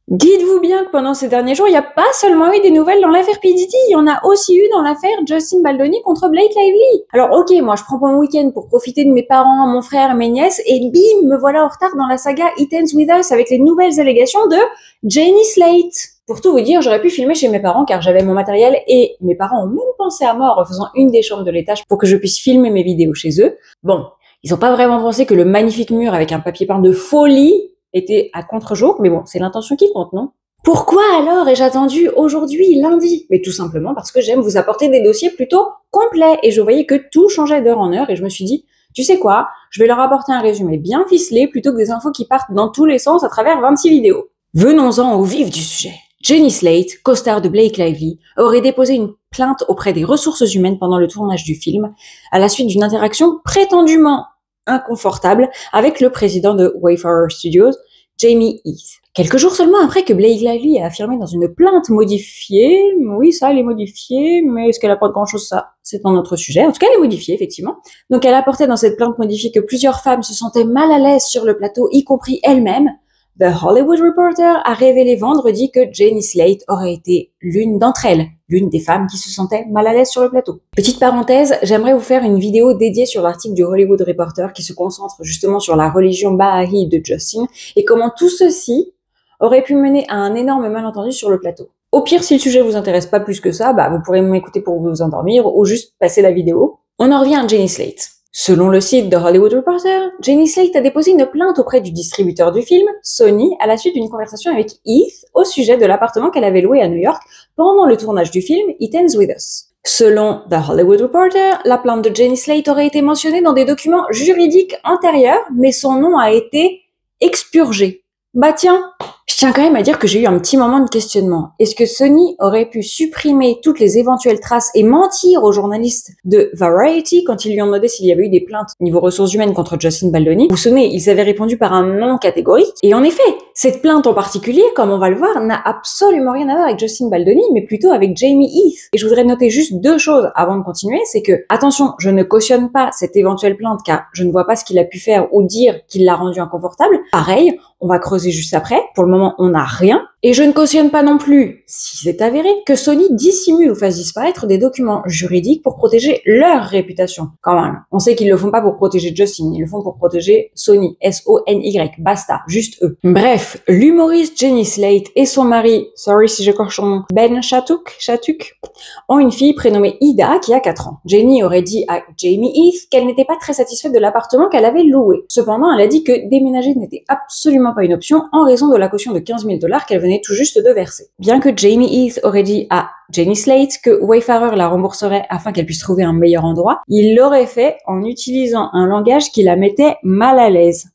Dites-vous bien que pendant ces derniers jours, il n'y a pas seulement eu des nouvelles dans l'affaire P. Diddy, il y en a aussi eu dans l'affaire Justin Baldoni contre Blake Lively. Alors ok, moi je prends mon week-end pour profiter de mes parents, mon frère, mes nièces, et bim, me voilà en retard dans la saga It Ends With Us avec les nouvelles allégations de Jenny Slate. Pour tout vous dire, j'aurais pu filmer chez mes parents car j'avais mon matériel et mes parents ont même pensé à moi en refaisant une des chambres de l'étage pour que je puisse filmer mes vidéos chez eux. Bon, ils n'ont pas vraiment pensé que le magnifique mur avec un papier peint de folie était à contre-jour, mais bon, c'est l'intention qui compte, non? Pourquoi alors ai-je attendu aujourd'hui, lundi? Mais tout simplement parce que j'aime vous apporter des dossiers plutôt complets et je voyais que tout changeait d'heure en heure et je me suis dit, tu sais quoi, je vais leur apporter un résumé bien ficelé plutôt que des infos qui partent dans tous les sens à travers 26 vidéos. Venons-en au vif du sujet. Jenny Slate, co-star de Blake Lively, aurait déposé une plainte auprès des ressources humaines pendant le tournage du film à la suite d'une interaction prétendument inconfortable avec le président de Wayfarer Studios, Jamie Heath. Quelques jours seulement après que Blake Lively a affirmé dans une plainte modifiée, oui, ça, elle est modifiée, mais est-ce qu'elle apporte grand-chose, ça, c'est un autre sujet. En tout cas, elle est modifiée, effectivement. Donc, elle apportait dans cette plainte modifiée que plusieurs femmes se sentaient mal à l'aise sur le plateau, y compris elle-même. The Hollywood Reporter a révélé vendredi que Jenny Slate aurait été l'une d'entre elles, l'une des femmes qui se sentait mal à l'aise sur le plateau. Petite parenthèse, j'aimerais vous faire une vidéo dédiée sur l'article du Hollywood Reporter qui se concentre justement sur la religion Baha'i de Justin et comment tout ceci aurait pu mener à un énorme malentendu sur le plateau. Au pire, si le sujet vous intéresse pas plus que ça, vous pourrez m'écouter pour vous endormir ou juste passer la vidéo. On en revient à Jenny Slate. Selon le site de Hollywood Reporter, Jenny Slate a déposé une plainte auprès du distributeur du film, Sony, à la suite d'une conversation avec Heath au sujet de l'appartement qu'elle avait loué à New York pendant le tournage du film It Ends With Us. Selon The Hollywood Reporter, la plainte de Jenny Slate aurait été mentionnée dans des documents juridiques antérieurs, mais son nom a été expurgé. Bah tiens, je tiens quand même à dire que j'ai eu un petit moment de questionnement. Est-ce que Sony aurait pu supprimer toutes les éventuelles traces et mentir aux journalistes de Variety quand ils lui ont demandé s'il y avait eu des plaintes niveau ressources humaines contre Justin Baldoni? Vous vous souvenez, ils avaient répondu par un non catégorique. Et en effet, cette plainte en particulier, comme on va le voir, n'a absolument rien à voir avec Justin Baldoni, mais plutôt avec Jamie Heath. Et je voudrais noter juste deux choses avant de continuer, c'est que, attention, je ne cautionne pas cette éventuelle plainte car je ne vois pas ce qu'il a pu faire ou dire qui l'a rendu inconfortable. Pareil, on va creuser juste après. Pour le moment, on n'a rien. Et je ne cautionne pas non plus, si c'est avéré, que Sony dissimule ou fasse disparaître des documents juridiques pour protéger leur réputation. Quand même. On sait qu'ils le font pas pour protéger Justin, ils le font pour protéger Sony. S-O-N-Y. Basta. Juste eux. Bref, l'humoriste Jenny Slate et son mari, sorry si j'écorche son nom, Ben Shattuck, ont une fille prénommée Ida qui a 4 ans. Jenny aurait dit à Jamie Heath qu'elle n'était pas très satisfaite de l'appartement qu'elle avait loué. Cependant, elle a dit que déménager n'était absolument pas une option en raison de la caution de $15 000 qu'elle venait tout juste de verser. Bien que Jamie Heath aurait dit à Jenny Slate que Wayfarer la rembourserait afin qu'elle puisse trouver un meilleur endroit, il l'aurait fait en utilisant un langage qui la mettait mal à l'aise.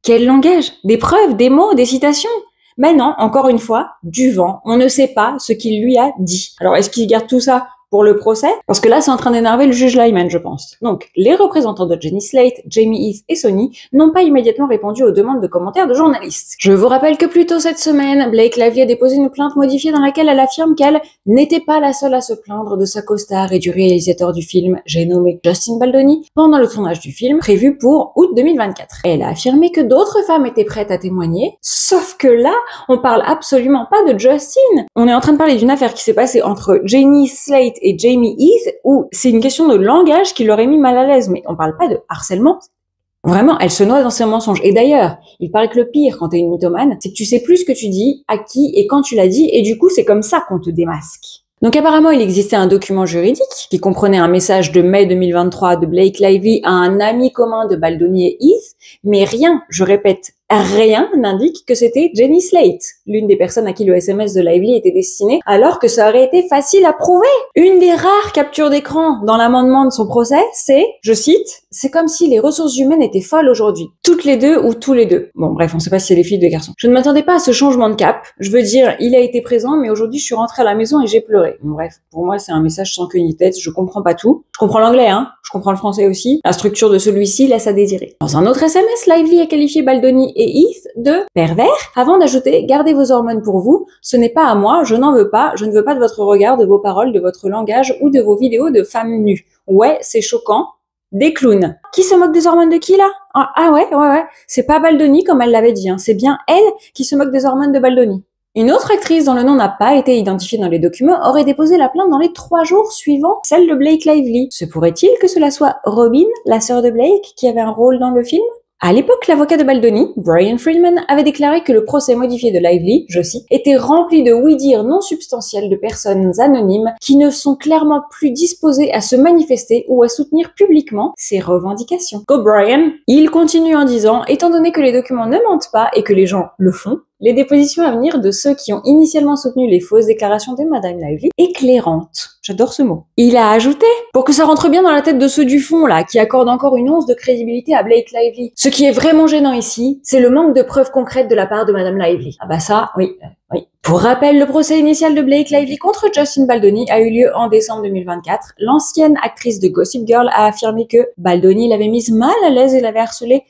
Quel langage? Des preuves, des mots, des citations? Mais non, encore une fois, du vent. On ne sait pas ce qu'il lui a dit. Alors, est-ce qu'il garde tout ça pour le procès? Parce que là, c'est en train d'énerver le juge Lyman, je pense. Donc, les représentants de Jenny Slate, Jamie Heath et Sony n'ont pas immédiatement répondu aux demandes de commentaires de journalistes. Je vous rappelle que plus tôt cette semaine, Blake Lively a déposé une plainte modifiée dans laquelle elle affirme qu'elle n'était pas la seule à se plaindre de sa co-star et du réalisateur du film, j'ai nommé Justin Baldoni, pendant le tournage du film, prévu pour août 2024. Elle a affirmé que d'autres femmes étaient prêtes à témoigner, sauf que là, on parle absolument pas de Justin. On est en train de parler d'une affaire qui s'est passée entre Jenny Slate et Jamie Heath, où c'est une question de langage qui l'aurait mis mal à l'aise, mais on parle pas de harcèlement. Vraiment, elle se noie dans ses mensonges. Et d'ailleurs, il paraît que le pire quand t'es une mythomane, c'est que tu sais plus ce que tu dis, à qui et quand tu l'as dit, et du coup, c'est comme ça qu'on te démasque. Donc apparemment, il existait un document juridique qui comprenait un message de mai 2023 de Blake Lively à un ami commun de Baldoni et Heath, mais rien, je répète, rien n'indique que c'était Jenny Slate, l'une des personnes à qui le SMS de Lively était destiné, alors que ça aurait été facile à prouver. Une des rares captures d'écran dans l'amendement de son procès, c'est, je cite, « C'est comme si les ressources humaines étaient folles aujourd'hui. Toutes les deux ou tous les deux. » Bon, bref, on sait pas si c'est les filles ou les garçons. Je ne m'attendais pas à ce changement de cap. Je veux dire, il a été présent, mais aujourd'hui, je suis rentrée à la maison et j'ai pleuré. Bon, bref, pour moi, c'est un message sans queue ni tête. Je comprends pas tout. Je comprends l'anglais, hein. Je comprends le français aussi. La structure de celui-ci laisse à désirer. Dans un autre SMS, Lively a qualifié Baldoni et Heath de pervers, avant d'ajouter « Gardez vos hormones pour vous, ce n'est pas à moi, je n'en veux pas, je ne veux pas de votre regard, de vos paroles, de votre langage ou de vos vidéos de femmes nues. Ouais, c'est choquant. Des clowns. Qui se moque des hormones de qui, là? Ah ouais. C'est pas Baldoni comme elle l'avait dit, hein. C'est bien elle qui se moque des hormones de Baldoni. Une autre actrice dont le nom n'a pas été identifié dans les documents aurait déposé la plainte dans les 3 jours suivant celle de Blake Lively. Se pourrait-il que cela soit Robin, la sœur de Blake, qui avait un rôle dans le film? À l'époque, l'avocat de Baldoni, Brian Friedman, avait déclaré que le procès modifié de Lively, je cite, était rempli de oui-dire non substantiels de personnes anonymes qui ne sont clairement plus disposées à se manifester ou à soutenir publiquement ces revendications. Go Brian! Il continue en disant, étant donné que les documents ne mentent pas et que les gens le font, les dépositions à venir de ceux qui ont initialement soutenu les fausses déclarations de Madame Lively éclairantes. J'adore ce mot. Il a ajouté, pour que ça rentre bien dans la tête de ceux du fond, là, qui accordent encore une once de crédibilité à Blake Lively. Ce qui est vraiment gênant ici, c'est le manque de preuves concrètes de la part de Madame Lively. Ah bah ça, oui. Pour rappel, le procès initial de Blake Lively contre Justin Baldoni a eu lieu en décembre 2024. L'ancienne actrice de Gossip Girl a affirmé que Baldoni l'avait mise mal à l'aise et l'avait harcelée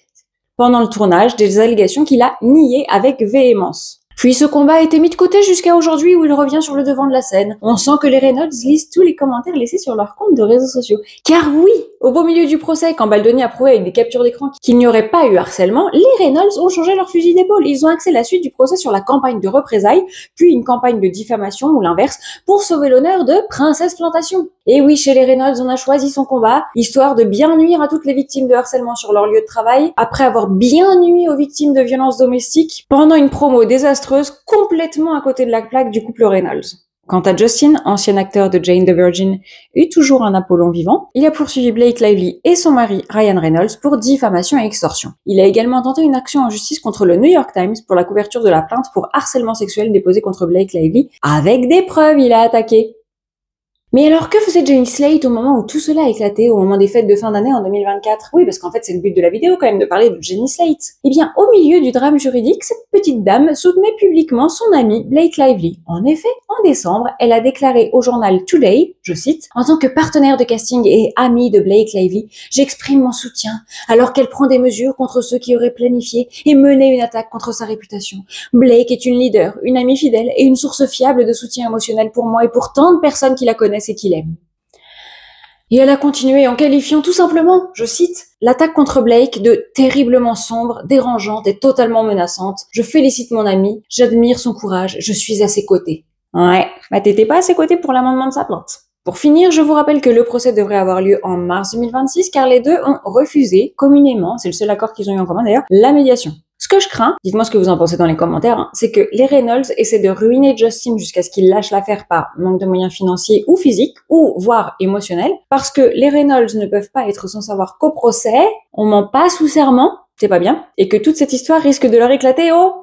pendant le tournage, des allégations qu'il a niées avec véhémence. Puis ce combat a été mis de côté jusqu'à aujourd'hui où il revient sur le devant de la scène. On sent que les Reynolds lisent tous les commentaires laissés sur leurs comptes de réseaux sociaux. Car oui, au beau milieu du procès, quand Baldoni a prouvé avec des captures d'écran qu'il n'y aurait pas eu harcèlement, les Reynolds ont changé leur fusil d'épaule. Ils ont axé la suite du procès sur la campagne de représailles, puis une campagne de diffamation ou l'inverse, pour sauver l'honneur de Princesse Plantation. Et oui, chez les Reynolds, on a choisi son combat, histoire de bien nuire à toutes les victimes de harcèlement sur leur lieu de travail, après avoir bien nui aux victimes de violences domestiques, pendant une promo désastreuse complètement à côté de la plaque du couple Reynolds. Quant à Justin, ancien acteur de Jane the Virgin, et toujours un Apollon vivant, il a poursuivi Blake Lively et son mari Ryan Reynolds pour diffamation et extorsion. Il a également tenté une action en justice contre le New York Times pour la couverture de la plainte pour harcèlement sexuel déposée contre Blake Lively. Avec des preuves, il a attaqué. Mais alors, que faisait Jenny Slate au moment où tout cela a éclaté, au moment des fêtes de fin d'année en 2024? Oui, parce qu'en fait, c'est le but de la vidéo quand même, de parler de Jenny Slate. Eh bien, au milieu du drame juridique, cette petite dame soutenait publiquement son amie Blake Lively. En effet, en décembre, elle a déclaré au journal Today, je cite, « En tant que partenaire de casting et amie de Blake Lively, j'exprime mon soutien alors qu'elle prend des mesures contre ceux qui auraient planifié et mené une attaque contre sa réputation. Blake est une leader, une amie fidèle et une source fiable de soutien émotionnel pour moi et pour tant de personnes qui la connaissent et qu'il aime. » Et elle a continué en qualifiant tout simplement, je cite, « l'attaque contre Blake de terriblement sombre, dérangeante et totalement menaçante. Je félicite mon ami, j'admire son courage, je suis à ses côtés. » Ouais, bah t'étais pas à ses côtés pour l'amendement de sa plainte. Pour finir, je vous rappelle que le procès devrait avoir lieu en mars 2026 car les deux ont refusé communément, c'est le seul accord qu'ils ont eu en commun d'ailleurs, la médiation. Ce que je crains, dites-moi ce que vous en pensez dans les commentaires, hein, c'est que les Reynolds essaient de ruiner Justin jusqu'à ce qu'il lâche l'affaire par manque de moyens financiers ou physiques, ou voire émotionnels, parce que les Reynolds ne peuvent pas être sans savoir qu'au procès, on ment pas sous serment, c'est pas bien, et que toute cette histoire risque de leur éclater au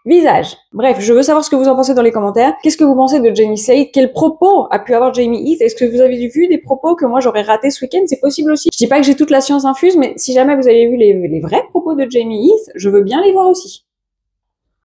visage. Bref, je veux savoir ce que vous en pensez dans les commentaires. Qu'est-ce que vous pensez de Jenny Slate? Quels propos a pu avoir Jamie Heath? Est-ce que vous avez vu des propos que moi j'aurais ratés ce week-end? C'est possible aussi. Je dis pas que j'ai toute la science infuse, mais si jamais vous avez vu les vrais propos de Jamie Heath, je veux bien les voir aussi.